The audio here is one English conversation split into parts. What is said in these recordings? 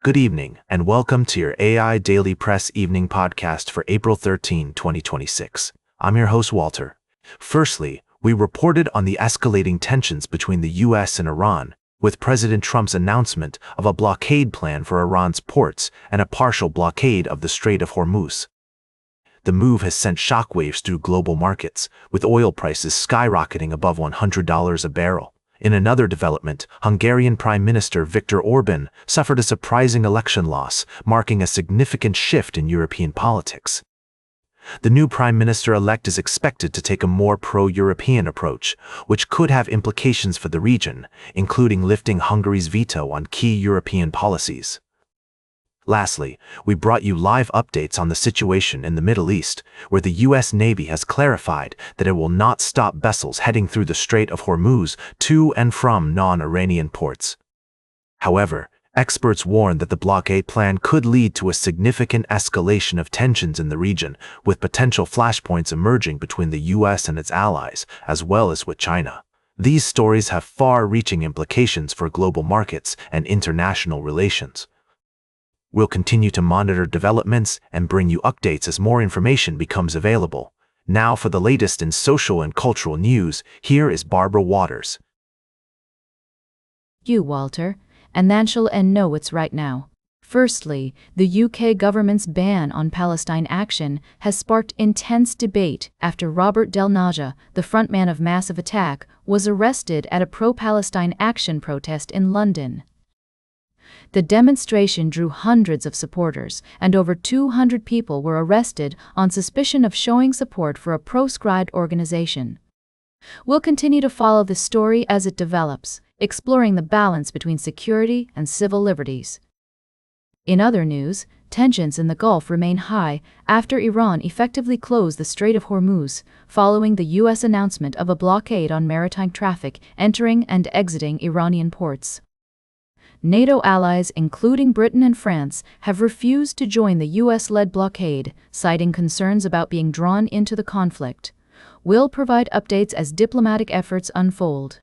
Good evening, and welcome to your AI Daily Press evening podcast for April 13, 2026. I'm your host, Walter. Firstly, we reported on the escalating tensions between the U.S. and Iran, with President Trump's announcement of a blockade plan for Iran's ports and a partial blockade of the Strait of Hormuz. The move has sent shockwaves through global markets, with oil prices skyrocketing above $100 a barrel. In another development, Hungarian Prime Minister Viktor Orban suffered a surprising election loss, marking a significant shift in European politics. The new Prime Minister-elect is expected to take a more pro-European approach, which could have implications for the region, including lifting Hungary's veto on key European policies. Lastly, we brought you live updates on the situation in the Middle East, where the U.S. Navy has clarified that it will not stop vessels heading through the Strait of Hormuz to and from non-Iranian ports. However, experts warn that the blockade plan could lead to a significant escalation of tensions in the region, with potential flashpoints emerging between the U.S. and its allies, as well as with China. These stories have far-reaching implications for global markets and international relations. We'll continue to monitor developments and bring you updates as more information becomes available. Now for the latest in social and cultural news, here is Barbara Waters. You, Walter, and then shall know what's right now. Firstly, the UK government's ban on Palestine action has sparked intense debate after Robert Del Naja, the frontman of Massive Attack, was arrested at a pro-Palestine action protest in London. The demonstration drew hundreds of supporters, and over 200 people were arrested on suspicion of showing support for a proscribed organization. We'll continue to follow this story as it develops, exploring the balance between security and civil liberties. In other news, tensions in the Gulf remain high after Iran effectively closed the Strait of Hormuz, following the U.S. announcement of a blockade on maritime traffic entering and exiting Iranian ports. NATO allies, including Britain and France, have refused to join the U.S.-led blockade, citing concerns about being drawn into the conflict. We'll provide updates as diplomatic efforts unfold.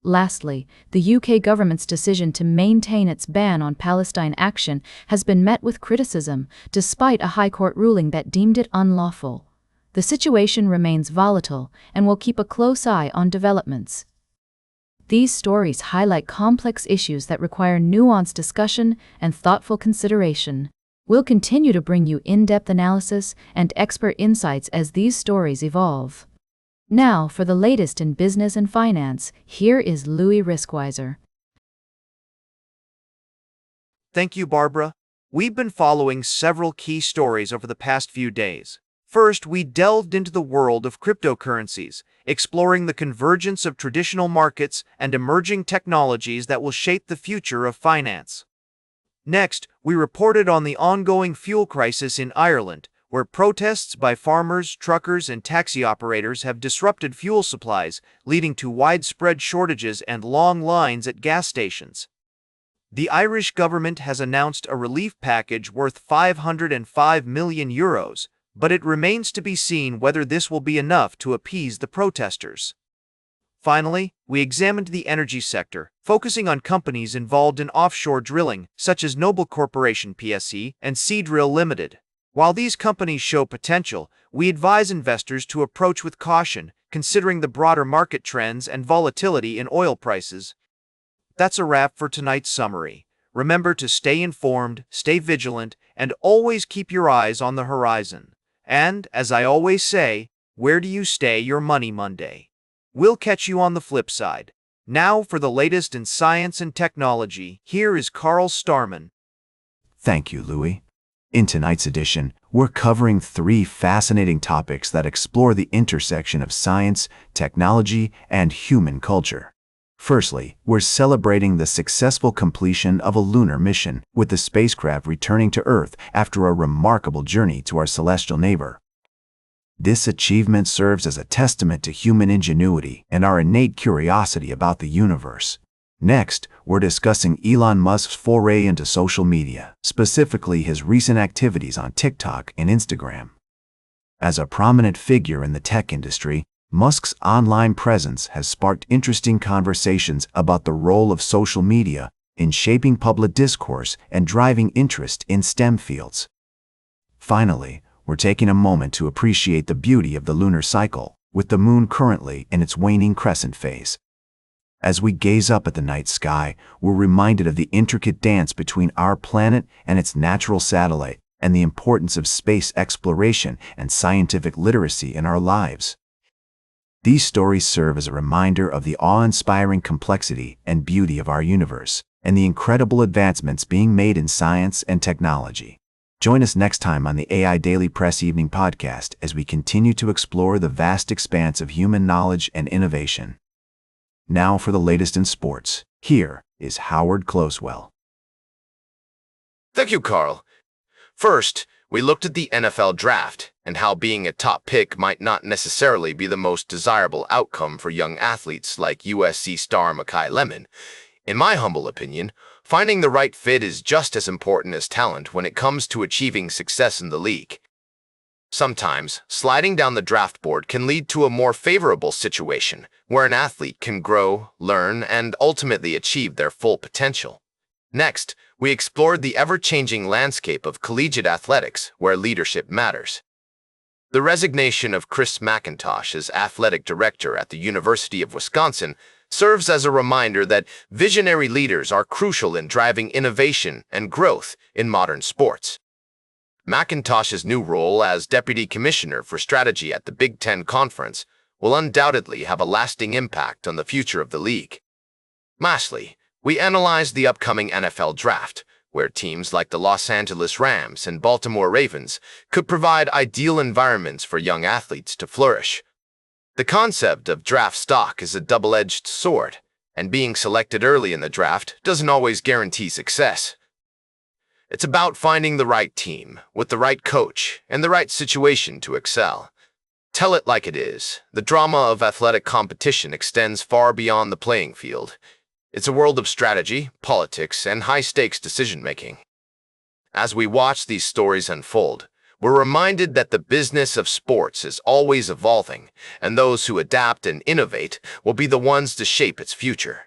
Lastly, the UK government's decision to maintain its ban on Palestine action has been met with criticism, despite a High Court ruling that deemed it unlawful. The situation remains volatile, and we'll keep a close eye on developments. These stories highlight complex issues that require nuanced discussion and thoughtful consideration. We'll continue to bring you in-depth analysis and expert insights as these stories evolve. Now, for the latest in business and finance, here is Louis Riskweiser. Thank you, Barbara. We've been following several key stories over the past few days. First, we delved into the world of cryptocurrencies, exploring the convergence of traditional markets and emerging technologies that will shape the future of finance. Next, we reported on the ongoing fuel crisis in Ireland, where protests by farmers, truckers, and taxi operators have disrupted fuel supplies, leading to widespread shortages and long lines at gas stations. The Irish government has announced a relief package worth €505 million, but it remains to be seen whether this will be enough to appease the protesters. Finally, we examined the energy sector, focusing on companies involved in offshore drilling, such as Noble Corporation PSC and Seadrill Limited. While these companies show potential, we advise investors to approach with caution, considering the broader market trends and volatility in oil prices. That's a wrap for tonight's summary. Remember to stay informed, stay vigilant, and always keep your eyes on the horizon. And, as I always say, where do you stay your money Monday? We'll catch you on the flip side. Now for the latest in science and technology, here is Carl Starman. Thank you, Louis. In tonight's edition, we're covering three fascinating topics that explore the intersection of science, technology, and human culture. Firstly, we're celebrating the successful completion of a lunar mission, with the spacecraft returning to Earth after a remarkable journey to our celestial neighbor. This achievement serves as a testament to human ingenuity and our innate curiosity about the universe. Next, we're discussing Elon Musk's foray into social media, specifically his recent activities on TikTok and Instagram. As a prominent figure in the tech industry, Musk's online presence has sparked interesting conversations about the role of social media in shaping public discourse and driving interest in STEM fields. Finally, we're taking a moment to appreciate the beauty of the lunar cycle, with the moon currently in its waning crescent phase. As we gaze up at the night sky, we're reminded of the intricate dance between our planet and its natural satellite, and the importance of space exploration and scientific literacy in our lives. These stories serve as a reminder of the awe-inspiring complexity and beauty of our universe, and the incredible advancements being made in science and technology. Join us next time on the AI Daily Press Evening Podcast as we continue to explore the vast expanse of human knowledge and innovation. Now for the latest in sports, here is Howard Closewell. Thank you, Carl. First, we looked at the NFL draft and how being a top pick might not necessarily be the most desirable outcome for young athletes like USC star Makai Lemon. In my humble opinion, finding the right fit is just as important as talent when it comes to achieving success in the league. Sometimes, sliding down the draft board can lead to a more favorable situation where an athlete can grow, learn, and ultimately achieve their full potential. Next, we explored the ever-changing landscape of collegiate athletics where leadership matters. The resignation of Chris McIntosh as athletic director at the University of Wisconsin serves as a reminder that visionary leaders are crucial in driving innovation and growth in modern sports. McIntosh's new role as Deputy Commissioner for Strategy at the Big Ten Conference will undoubtedly have a lasting impact on the future of the league. Lastly, we analyzed the upcoming NFL draft, where teams like the Los Angeles Rams and Baltimore Ravens could provide ideal environments for young athletes to flourish. The concept of draft stock is a double-edged sword, and being selected early in the draft doesn't always guarantee success. It's about finding the right team, with the right coach, and the right situation to excel. Tell it like it is. The drama of athletic competition extends far beyond the playing field. It's a world of strategy, politics, and high-stakes decision-making. As we watch these stories unfold, we're reminded that the business of sports is always evolving, and those who adapt and innovate will be the ones to shape its future.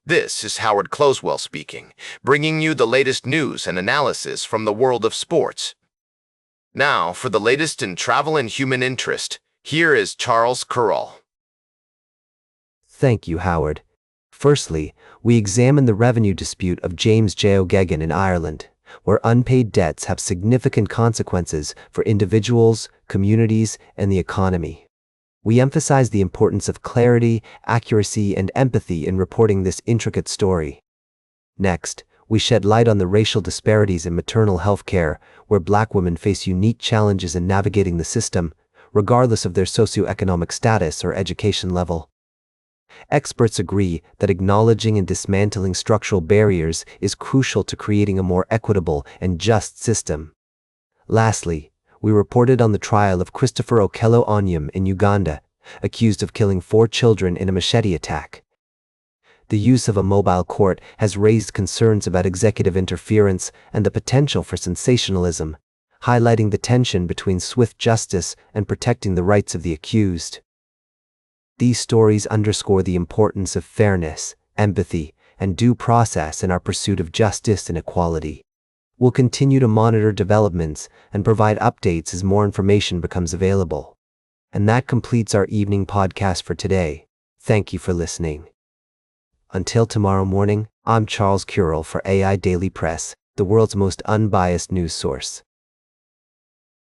This is Howard Closewell speaking, bringing you the latest news and analysis from the world of sports. Now, for the latest in travel and human interest, here is Charles Currall. Thank you, Howard. Firstly, we examine the revenue dispute of James J. O'Geoghegan in Ireland, where unpaid debts have significant consequences for individuals, communities, and the economy. We emphasize the importance of clarity, accuracy, and empathy in reporting this intricate story. Next, we shed light on the racial disparities in maternal health care, where Black women face unique challenges in navigating the system, regardless of their socioeconomic status or education level. Experts agree that acknowledging and dismantling structural barriers is crucial to creating a more equitable and just system. Lastly, we reported on the trial of Christopher Okello Onyem in Uganda, accused of killing 4 children in a machete attack. The use of a mobile court has raised concerns about executive interference and the potential for sensationalism, highlighting the tension between swift justice and protecting the rights of the accused. These stories underscore the importance of fairness, empathy, and due process in our pursuit of justice and equality. We'll continue to monitor developments and provide updates as more information becomes available. And that completes our evening podcast for today. Thank you for listening. Until tomorrow morning, I'm Charles Currall for AI Daily Press, the world's most unbiased news source.